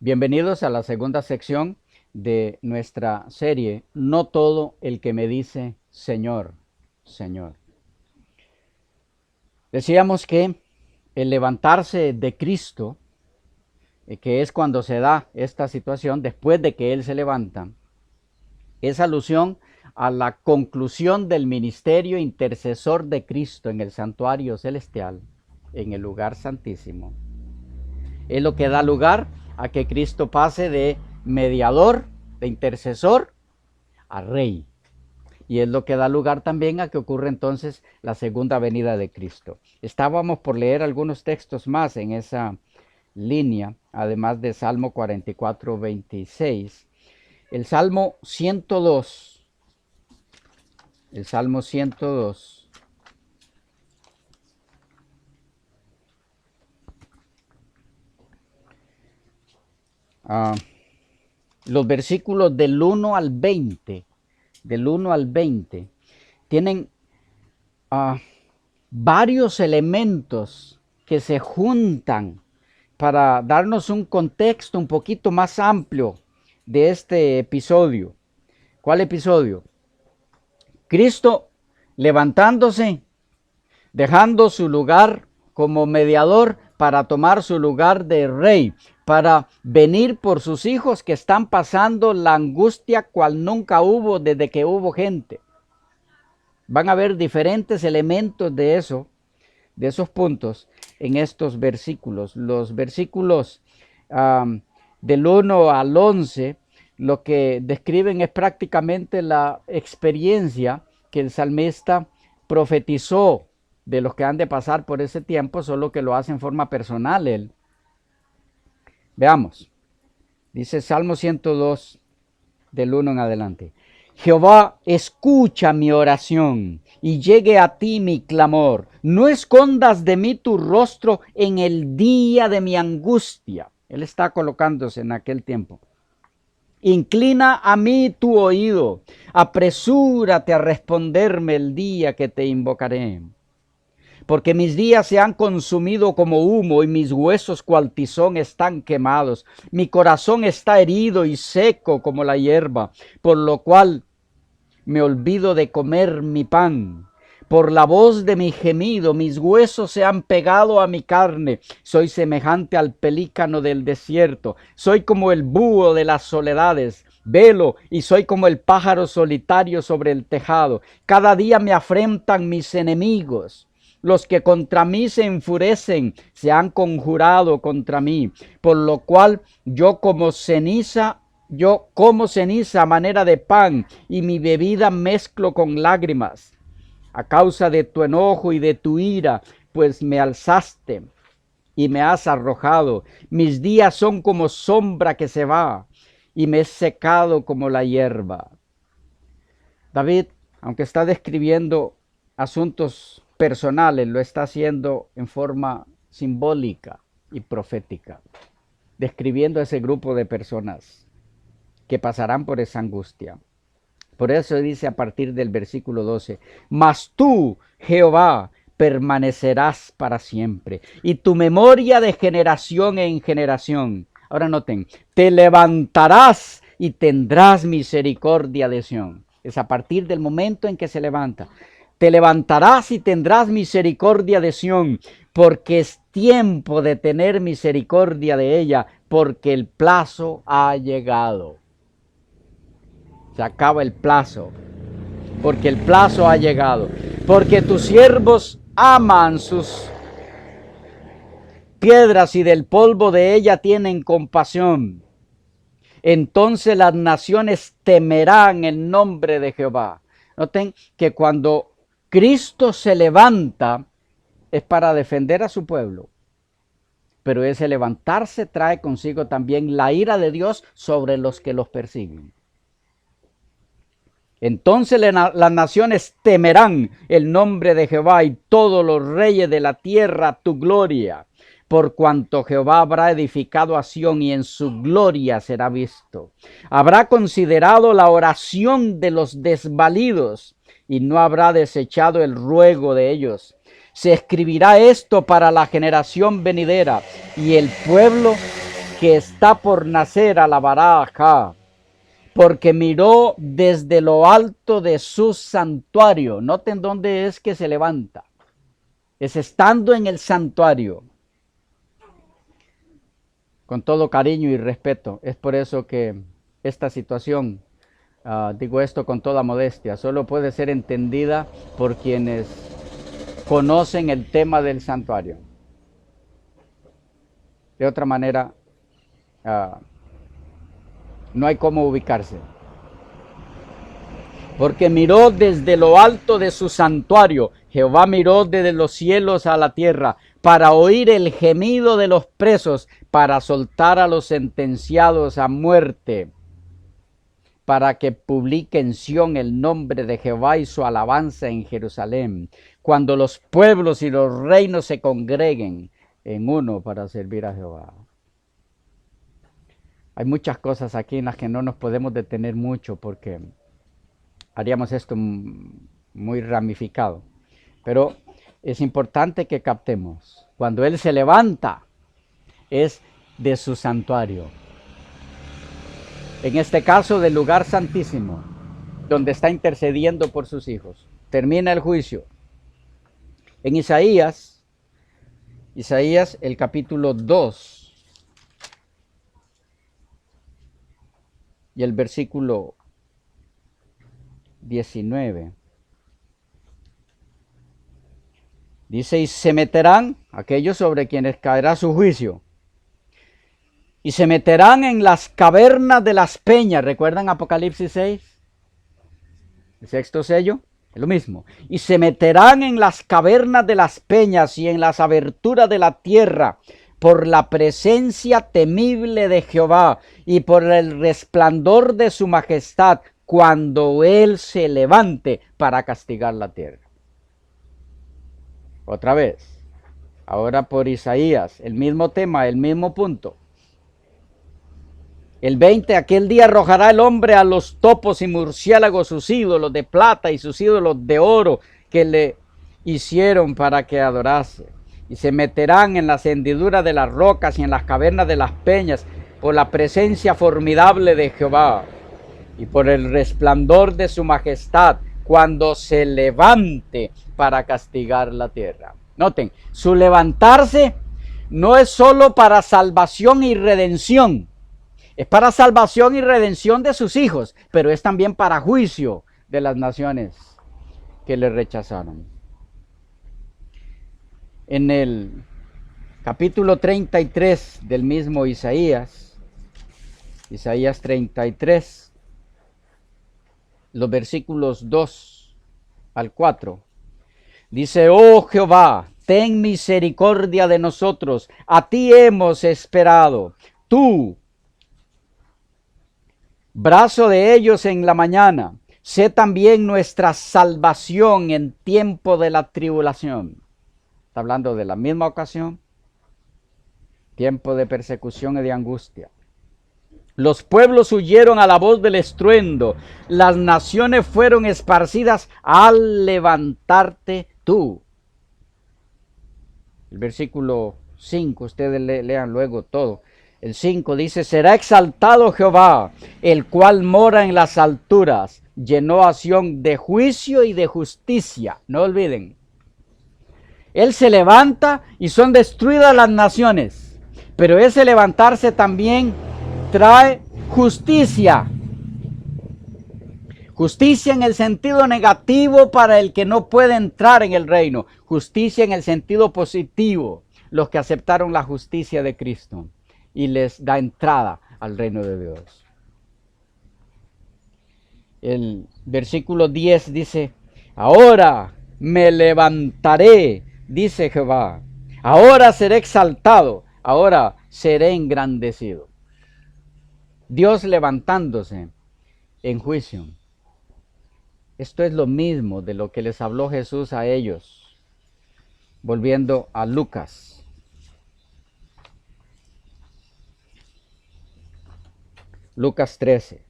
Bienvenidos a la segunda sección de nuestra serie, No todo el que me dice Señor, Señor. Decíamos que el levantarse de Cristo, que es cuando se da esta situación, después de que Él se levanta, es alusión a la conclusión del ministerio intercesor de Cristo en el santuario celestial, en el lugar santísimo. Es lo que da lugar a que Cristo pase de mediador, de intercesor, a rey. Y es lo que da lugar también a que ocurra entonces la segunda venida de Cristo. Estábamos por leer algunos textos más en esa línea, además de Salmo 44, 26. El Salmo 102. El Salmo 102. Los versículos del 1 al 20, tienen varios elementos que se juntan para darnos un contexto un poquito más amplio de este episodio. ¿Cuál episodio? Cristo levantándose, dejando su lugar como mediador para tomar su lugar de rey, para venir por sus hijos que están pasando la angustia cual nunca hubo desde que hubo gente. Van a ver diferentes elementos de eso, de esos puntos en estos versículos. Los versículos del 1 al 11 lo que describen es prácticamente la experiencia que el salmista profetizó de los que han de pasar por ese tiempo, solo que lo hace en forma personal él. Veamos, dice Salmo 102 del 1 en adelante. Jehová, escucha mi oración y llegue a ti mi clamor. No escondas de mí tu rostro en el día de mi angustia. Él está colocándose en aquel tiempo. Inclina a mí tu oído. Apresúrate a responderme el día que te invocaré. Porque mis días se han consumido como humo y mis huesos cual tizón están quemados. Mi corazón está herido y seco como la hierba, por lo cual me olvido de comer mi pan. Por la voz de mi gemido, mis huesos se han pegado a mi carne. Soy semejante al pelícano del desierto. Soy como el búho de las soledades. Velo y soy como el pájaro solitario sobre el tejado. Cada día me afrentan mis enemigos. Los que contra mí se enfurecen, se han conjurado contra mí, por lo cual yo como ceniza a manera de pan, y mi bebida mezclo con lágrimas. A causa de tu enojo y de tu ira, pues me alzaste y me has arrojado. Mis días son como sombra que se va, y me he secado como la hierba. David, aunque está describiendo asuntos personales, lo está haciendo en forma simbólica y profética, describiendo a ese grupo de personas que pasarán por esa angustia. Por eso dice a partir del versículo 12, mas tú, Jehová, permanecerás para siempre, y tu memoria de generación en generación. Ahora noten, te levantarás y tendrás misericordia de Sión. Es a partir del momento en que se levanta. Te levantarás y tendrás misericordia de Sión, porque es tiempo de tener misericordia de ella, porque el plazo ha llegado. Se acaba el plazo, porque el plazo ha llegado, porque tus siervos aman sus piedras y del polvo de ella tienen compasión. Entonces las naciones temerán el nombre de Jehová. Noten que cuando Cristo se levanta es para defender a su pueblo, pero ese levantarse trae consigo también la ira de Dios sobre los que los persiguen. Entonces las naciones temerán el nombre de Jehová y todos los reyes de la tierra tu gloria, por cuanto Jehová habrá edificado a Sión y en su gloria será visto. Habrá considerado la oración de los desvalidos y no habrá desechado el ruego de ellos. Se escribirá esto para la generación venidera y el pueblo que está por nacer alabará a Jah, porque miró desde lo alto de su santuario. Noten dónde es que se levanta. Es estando en el santuario. Con todo cariño y respeto. Es por eso que esta situación, digo esto con toda modestia, solo puede ser entendida por quienes conocen el tema del santuario. De otra manera, no hay cómo ubicarse. Porque miró desde lo alto de su santuario. Jehová miró desde los cielos a la tierra para oír el gemido de los presos, para soltar a los sentenciados a muerte, para que publique en Sión el nombre de Jehová y su alabanza en Jerusalén, cuando los pueblos y los reinos se congreguen en uno para servir a Jehová. Hay muchas cosas aquí en las que no nos podemos detener mucho porque haríamos esto muy ramificado. Pero es importante que captemos, cuando Él se levanta, es de su santuario. En este caso, del lugar santísimo, donde está intercediendo por sus hijos. Termina el juicio. En Isaías el capítulo 2 y el versículo 19. Dice, y se meterán aquellos sobre quienes caerá su juicio. Y se meterán en las cavernas de las peñas. ¿Recuerdan Apocalipsis 6? El sexto sello. Es lo mismo. Y se meterán en las cavernas de las peñas y en las aberturas de la tierra por la presencia temible de Jehová y por el resplandor de su majestad cuando Él se levante para castigar la tierra. Otra vez. Ahora por Isaías. El mismo tema, el mismo punto. El 20, aquel día arrojará el hombre a los topos y murciélagos sus ídolos de plata y sus ídolos de oro que le hicieron para que adorase. Y se meterán en las hendiduras de las rocas y en las cavernas de las peñas por la presencia formidable de Jehová y por el resplandor de su majestad cuando se levante para castigar la tierra. Noten, su levantarse no es solo para salvación y redención. Es para salvación y redención de sus hijos, pero es también para juicio de las naciones que le rechazaron. En el capítulo 33 del mismo Isaías 33, los versículos 2 al 4, dice, oh Jehová, ten misericordia de nosotros, a ti hemos esperado, tú, brazo de ellos en la mañana, sé también nuestra salvación en tiempo de la tribulación. Está hablando de la misma ocasión, tiempo de persecución y de angustia. Los pueblos huyeron a la voz del estruendo, las naciones fueron esparcidas al levantarte tú. El versículo 5, ustedes lean luego todo. El 5 dice, será exaltado Jehová, el cual mora en las alturas, llenó a Sión de juicio y de justicia. No olviden, Él se levanta y son destruidas las naciones, pero ese levantarse también trae justicia. Justicia en el sentido negativo para el que no puede entrar en el reino. Justicia en el sentido positivo, los que aceptaron la justicia de Cristo y les da entrada al reino de Dios. El versículo 10 dice, ahora me levantaré, dice Jehová, ahora seré exaltado, ahora seré engrandecido. Dios levantándose en juicio. Esto es lo mismo de lo que les habló Jesús a ellos. Volviendo a Lucas. Lucas 13.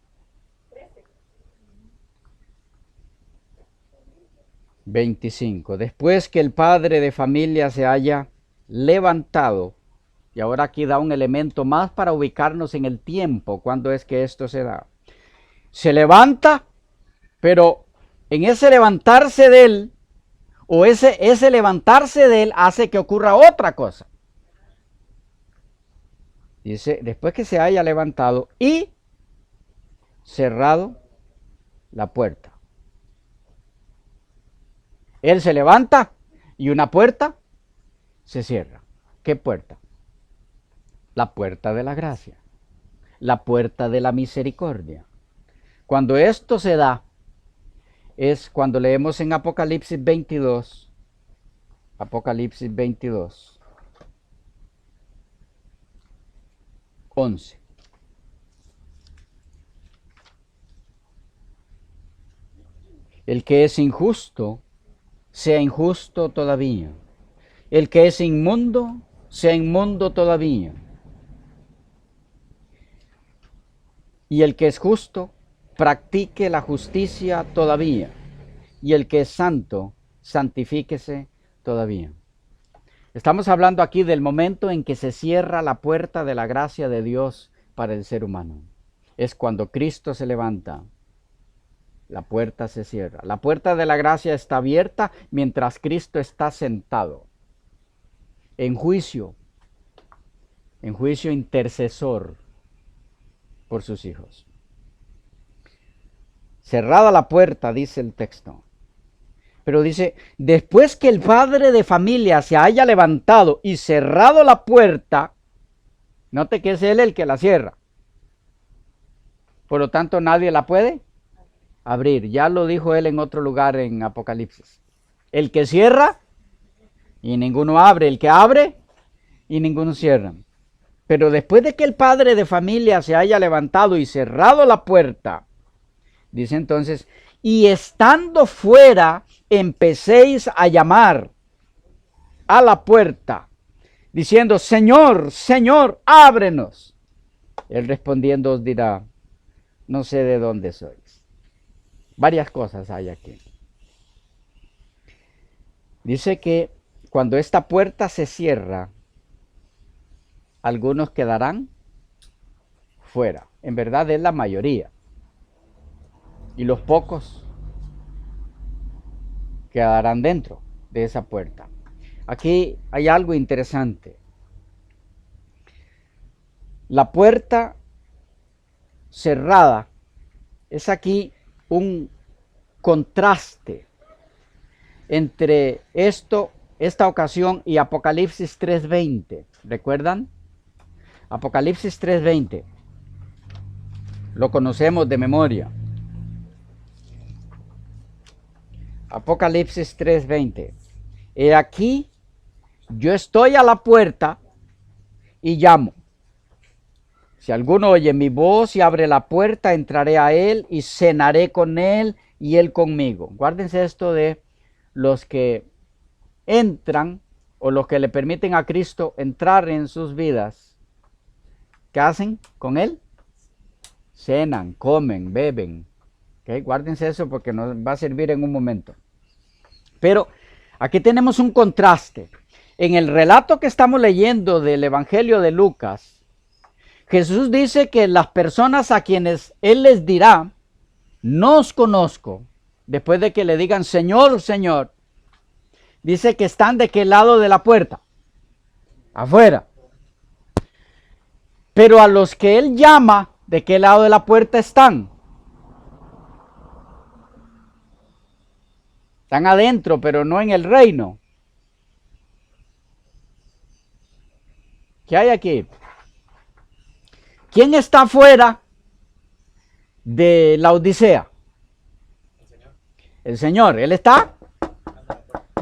25. Después que el padre de familia se haya levantado Y ahora aquí da un elemento más para ubicarnos en el tiempo, cuando es que esto se da. Se levanta, pero en ese levantarse de él, o ese levantarse de él hace que ocurra otra cosa. Dice, después que se haya levantado y cerrado la puerta. Él se levanta y una puerta se cierra. ¿Qué puerta? La puerta de la gracia, la puerta de la misericordia. Cuando esto se da, es cuando leemos en Apocalipsis 22, Apocalipsis 22, 11. El que es injusto, sea injusto todavía. El que es inmundo, sea inmundo todavía. Y el que es justo, practique la justicia todavía. Y el que es santo, santifíquese todavía. Estamos hablando aquí del momento en que se cierra la puerta de la gracia de Dios para el ser humano. Es cuando Cristo se levanta, la puerta se cierra. La puerta de la gracia está abierta mientras Cristo está sentado en juicio intercesor por sus hijos. Cerrada la puerta, dice el texto. Pero dice, después que el padre de familia se haya levantado y cerrado la puerta, note que es él el que la cierra. Por lo tanto, nadie la puede abrir. Ya lo dijo él en otro lugar en Apocalipsis. El que cierra y ninguno abre. El que abre y ninguno cierra. Pero después de que el padre de familia se haya levantado y cerrado la puerta, dice entonces, y estando fuera, empecéis a llamar a la puerta, diciendo, Señor, Señor, ábrenos. Él respondiendo os dirá, no sé de dónde sois. Varias cosas hay aquí. Dice que cuando esta puerta se cierra, algunos quedarán fuera. En verdad es la mayoría. Y los pocos quedarán dentro de esa puerta. Aquí hay algo interesante. La puerta cerrada es aquí un contraste entre esta ocasión y Apocalipsis 3:20. ¿Recuerdan? Apocalipsis 3:20. Lo conocemos de memoria. Apocalipsis 3:20. He aquí, yo estoy a la puerta y llamo. Si alguno oye mi voz y abre la puerta, entraré a él y cenaré con él y él conmigo. Guárdense esto de los que entran o los que le permiten a Cristo entrar en sus vidas. ¿Qué hacen con él? Cenan, comen, beben. ¿Okay? Guárdense eso porque nos va a servir en un momento. Pero aquí tenemos un contraste. En el relato que estamos leyendo del Evangelio de Lucas, Jesús dice que las personas a quienes Él les dirá, no os conozco, después de que le digan Señor, Señor, dice que están de qué lado de la puerta, afuera. Pero a los que Él llama, ¿de qué lado de la puerta están? Están adentro, pero no en el reino. ¿Qué hay aquí? ¿Quién está fuera de la Odisea? El Señor. Él está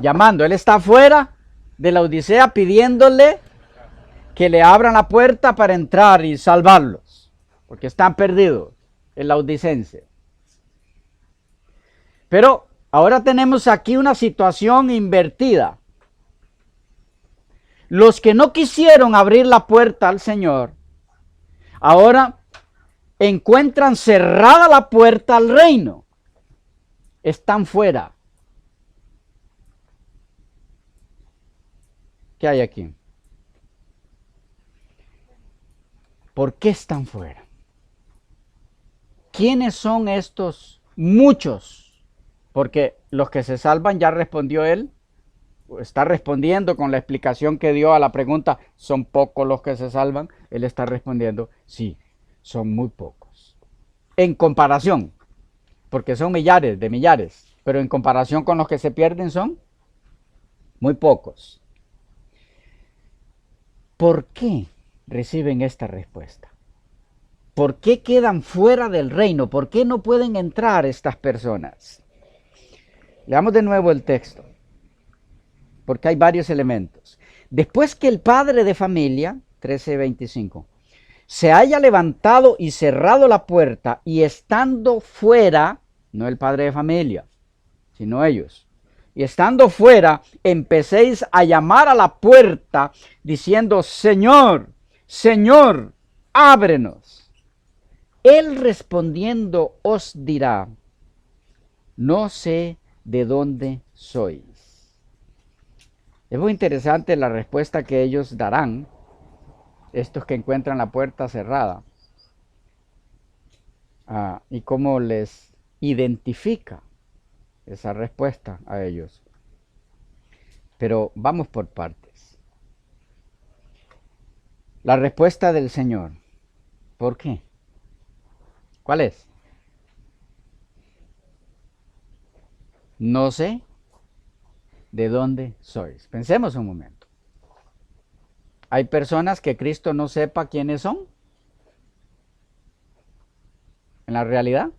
llamando. Él está fuera de la Odisea pidiéndole que le abran la puerta para entrar y salvarlos. Porque están perdidos en la odicense. Pero ahora tenemos aquí una situación invertida. Los que no quisieron abrir la puerta al Señor, ahora encuentran cerrada la puerta al reino. Están fuera. ¿Qué hay aquí? ¿Por qué están fuera? ¿Quiénes son estos muchos? Porque los que se salvan, ya respondió él, está respondiendo con la explicación que dio a la pregunta, ¿son pocos los que se salvan? Él está respondiendo, sí, son muy pocos. En comparación, porque son millares de millares, pero en comparación con los que se pierden son muy pocos. ¿Por qué reciben esta respuesta? ¿Por qué quedan fuera del reino? ¿Por qué no pueden entrar estas personas? Leamos de nuevo el texto, porque hay varios elementos. Después que el padre de familia, 13:25, se haya levantado y cerrado la puerta y estando fuera, no el padre de familia, sino ellos, y estando fuera, empecéis a llamar a la puerta diciendo, Señor, Señor, ábrenos. Él respondiendo os dirá, no sé de dónde sois. Es muy interesante la respuesta que ellos darán, estos que encuentran la puerta cerrada, y cómo les identifica esa respuesta a ellos. Pero vamos por partes. La respuesta del Señor. ¿Por qué? ¿Cuál es? No sé de dónde sois. Pensemos un momento. ¿Hay personas que Cristo no sepa quiénes son? ¿En la realidad?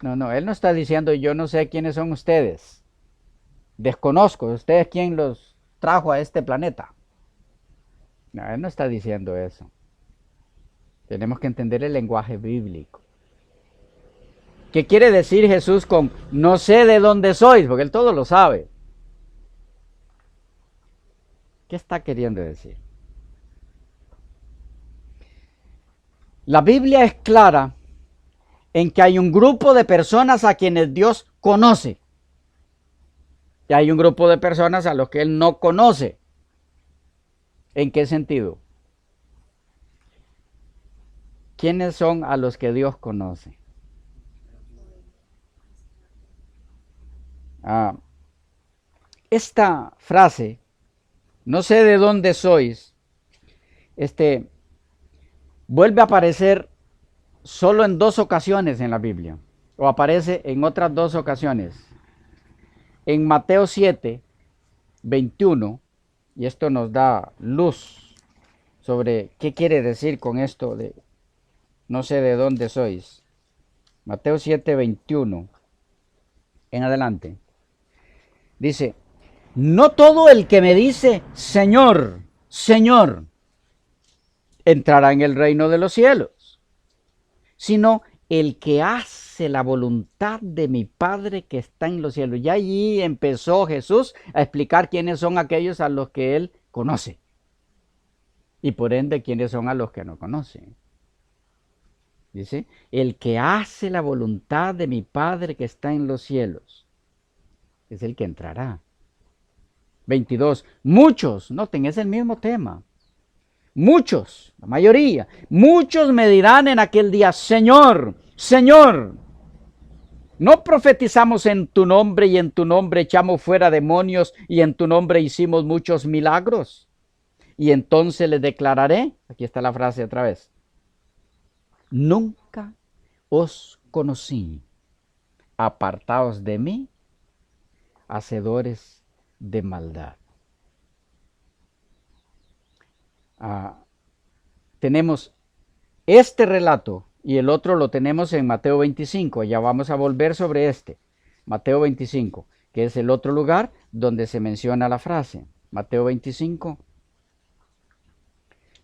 No, Él no está diciendo yo no sé quiénes son ustedes. Desconozco, ¿ustedes quién los trajo a este planeta? No, Él no está diciendo eso. Tenemos que entender el lenguaje bíblico. ¿Qué quiere decir Jesús con no sé de dónde sois? Porque Él todo lo sabe. ¿Qué está queriendo decir? La Biblia es clara en que hay un grupo de personas a quienes Dios conoce. Y hay un grupo de personas a los que Él no conoce. ¿En qué sentido? ¿Quiénes son a los que Dios conoce? Esta frase, no sé de dónde sois, vuelve a aparecer solo en 2 ocasiones en la Biblia, o aparece en otras 2 ocasiones. En Mateo 7:21, y esto nos da luz sobre qué quiere decir con esto de no sé de dónde sois. Mateo 7:21 en adelante. Dice, no todo el que me dice, Señor, Señor, entrará en el reino de los cielos, sino el que hace la voluntad de mi Padre que está en los cielos. Y allí empezó Jesús a explicar quiénes son aquellos a los que Él conoce. Y por ende, quiénes son a los que no conoce. Dice, el que hace la voluntad de mi Padre que está en los cielos es el que entrará. 22. Muchos, noten, es el mismo tema. Muchos, la mayoría, muchos me dirán en aquel día, Señor, Señor, ¿no profetizamos en tu nombre y en tu nombre echamos fuera demonios y en tu nombre hicimos muchos milagros? Y entonces les declararé, aquí está la frase otra vez, nunca os conocí, apartaos de mí, hacedores de maldad. Tenemos este relato y el otro lo tenemos en Mateo 25. Ya vamos a volver sobre este. Mateo 25, que es el otro lugar donde se menciona la frase. Mateo 25,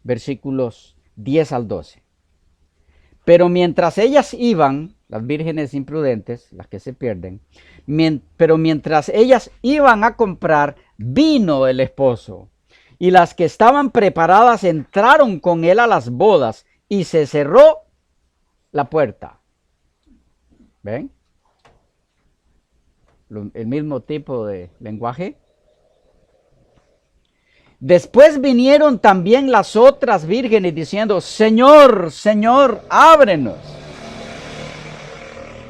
versículos 10 al 12. Pero mientras ellas iban, las vírgenes imprudentes, las que se pierden, pero mientras ellas iban a comprar, vino el esposo. Y las que estaban preparadas entraron con él a las bodas y se cerró la puerta. ¿Ven? El mismo tipo de lenguaje. Después vinieron también las otras vírgenes diciendo, Señor, Señor, ábrenos.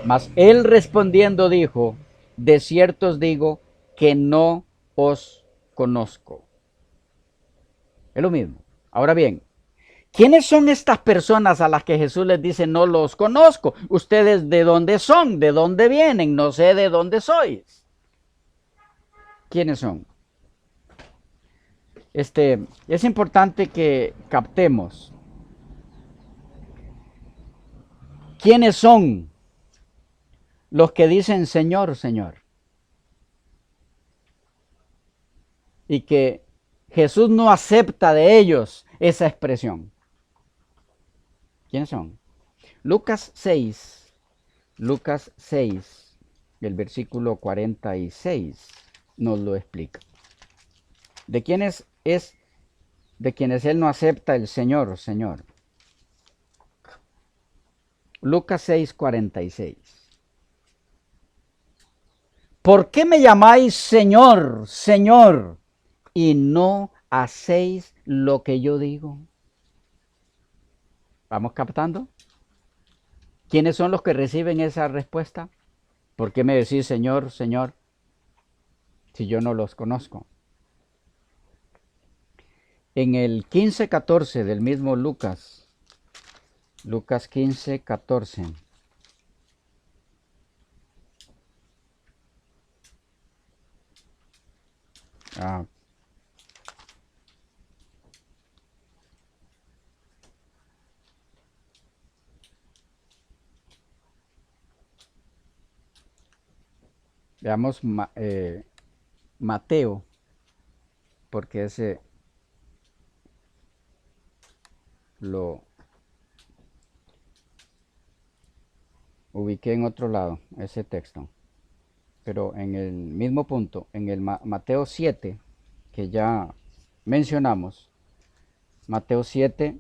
Mas él respondiendo dijo, de cierto os digo que no os conozco. Es lo mismo. Ahora bien, ¿quiénes son estas personas a las que Jesús les dice no los conozco? ¿Ustedes de dónde son? ¿De dónde vienen? No sé de dónde sois. ¿Quiénes son? Es importante que captemos quiénes son los que dicen Señor, Señor. Y que Jesús no acepta de ellos esa expresión. ¿Quiénes son? Lucas 6, el versículo 46 nos lo explica. ¿De quiénes es? De quienes él no acepta el Señor, Señor. Lucas 6, 46. ¿Por qué me llamáis Señor, Señor, y no hacéis lo que yo digo? ¿Vamos captando? ¿Quiénes son los que reciben esa respuesta? ¿Por qué me decís Señor, Señor, si yo no los conozco? En el 15:14 del mismo Lucas 15:14. Veamos Mateo, porque ese lo ubiqué en otro lado, ese texto. Pero en el mismo punto, en el Mateo 7, que ya mencionamos, Mateo 7,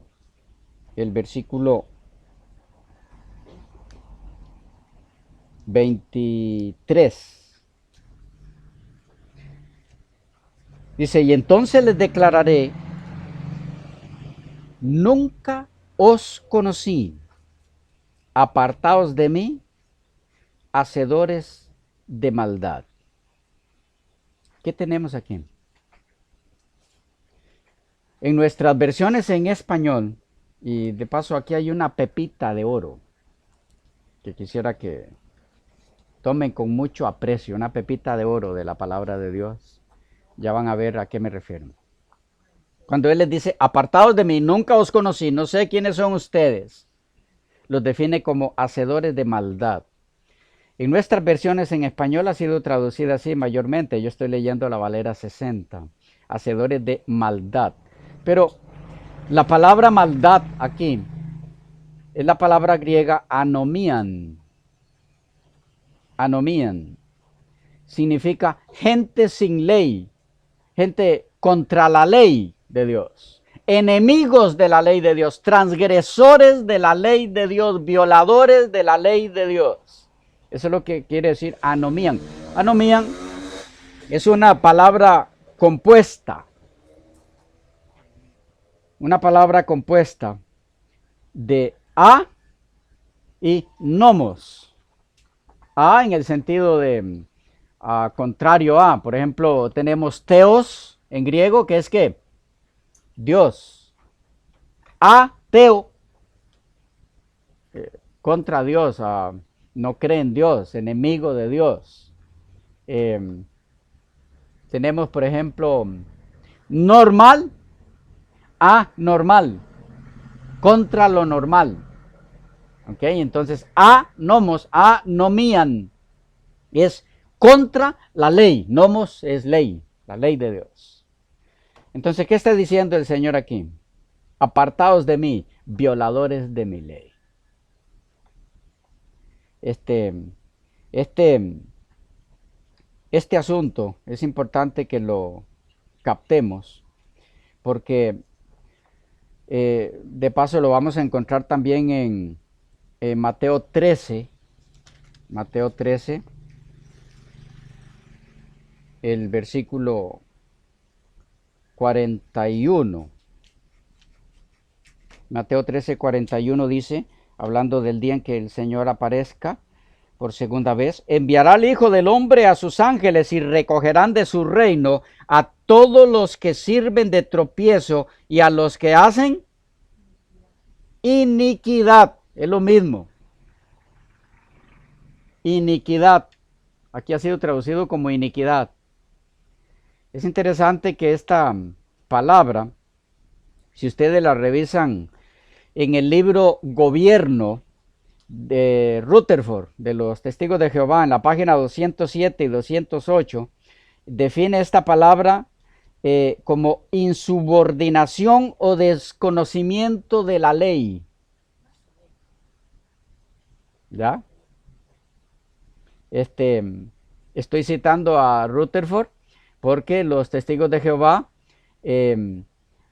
el versículo 23. Dice, y entonces les declararé, nunca os conocí, apartaos de mí, hacedores de maldad. ¿Qué tenemos aquí? En nuestras versiones en español, y de paso aquí hay una pepita de oro, que quisiera que tomen con mucho aprecio, una pepita de oro de la palabra de Dios. Ya van a ver a qué me refiero. Cuando Él les dice, apartaos de mí, nunca os conocí, no sé quiénes son ustedes, los define como hacedores de maldad. En nuestras versiones en español ha sido traducida así mayormente. Yo estoy leyendo la Valera 60, hacedores de maldad. Pero la palabra maldad aquí es la palabra griega anomian. Anomian significa gente sin ley, gente contra la ley de Dios, enemigos de la ley de Dios, transgresores de la ley de Dios, violadores de la ley de Dios. Eso es lo que quiere decir anomian. Anomian es una palabra compuesta, de a y nomos. A en el sentido de contrario a. Por ejemplo, tenemos teos en griego, que es ¿qué? Dios. Ateo, contra Dios, no cree en Dios, enemigo de Dios. Tenemos, por ejemplo, normal, anormal, contra lo normal. ¿Ok? Entonces, nomos, anomian, es contra la ley. Nomos es ley, la ley de Dios. Entonces, ¿qué está diciendo el Señor aquí? Apartaos de mí, violadores de mi ley. Este asunto es importante que lo captemos, porque de paso lo vamos a encontrar también en Mateo 13, el versículo 41. Mateo 13, 41 dice, hablando del día en que el Señor aparezca por segunda vez, enviará al Hijo del Hombre a sus ángeles y recogerán de su reino a todos los que sirven de tropiezo y a los que hacen iniquidad. Es lo mismo. Iniquidad. Aquí ha sido traducido como iniquidad. Es interesante que esta palabra, si ustedes la revisan en el libro Gobierno de Rutherford, de los Testigos de Jehová, en la página 207 y 208, define esta palabra como insubordinación o desconocimiento de la ley. ¿Ya? Estoy citando a Rutherford porque los Testigos de Jehová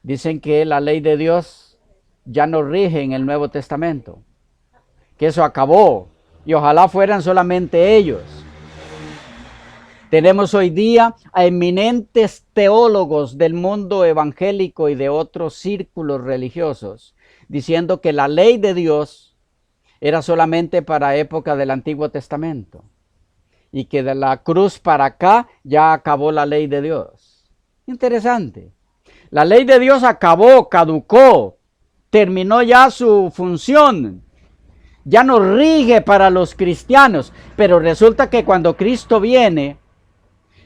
dicen que la ley de Dios ya no rige en el Nuevo Testamento, que eso acabó, y ojalá fueran solamente ellos. Tenemos hoy día a eminentes teólogos del mundo evangélico y de otros círculos religiosos diciendo que la ley de Dios era solamente para época del Antiguo Testamento y que de la cruz para acá ya acabó la ley de Dios. Interesante. La ley de Dios acabó, caducó, terminó ya su función. Ya no rige para los cristianos, pero resulta que cuando Cristo viene,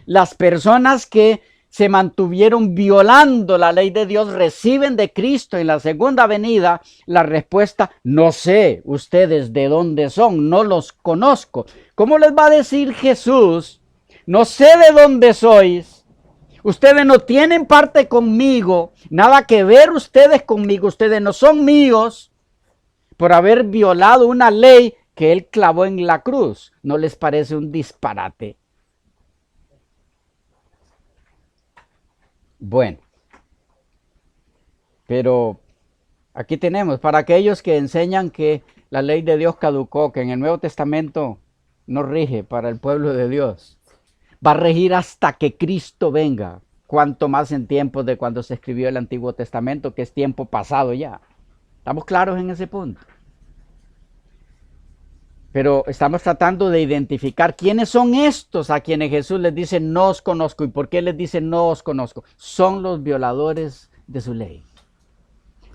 las personas que se mantuvieron violando la ley de Dios reciben de Cristo en la segunda venida la respuesta: no sé ustedes de dónde son, no los conozco. ¿Cómo les va a decir Jesús? No sé de dónde sois. Ustedes no tienen parte conmigo, nada que ver ustedes conmigo, ustedes no son míos por haber violado una ley que Él clavó en la cruz. ¿No les parece un disparate? Bueno, pero aquí tenemos, para aquellos que enseñan que la ley de Dios caducó, que en el Nuevo Testamento no rige para el pueblo de Dios, va a regir hasta que Cristo venga, cuanto más en tiempos de cuando se escribió el Antiguo Testamento, que es tiempo pasado ya. ¿Estamos claros en ese punto? Pero estamos tratando de identificar quiénes son estos a quienes Jesús les dice no os conozco. ¿Y por qué les dice no os conozco? Son los violadores de su ley.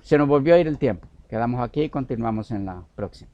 Se nos volvió a ir el tiempo. Quedamos aquí y continuamos en la próxima.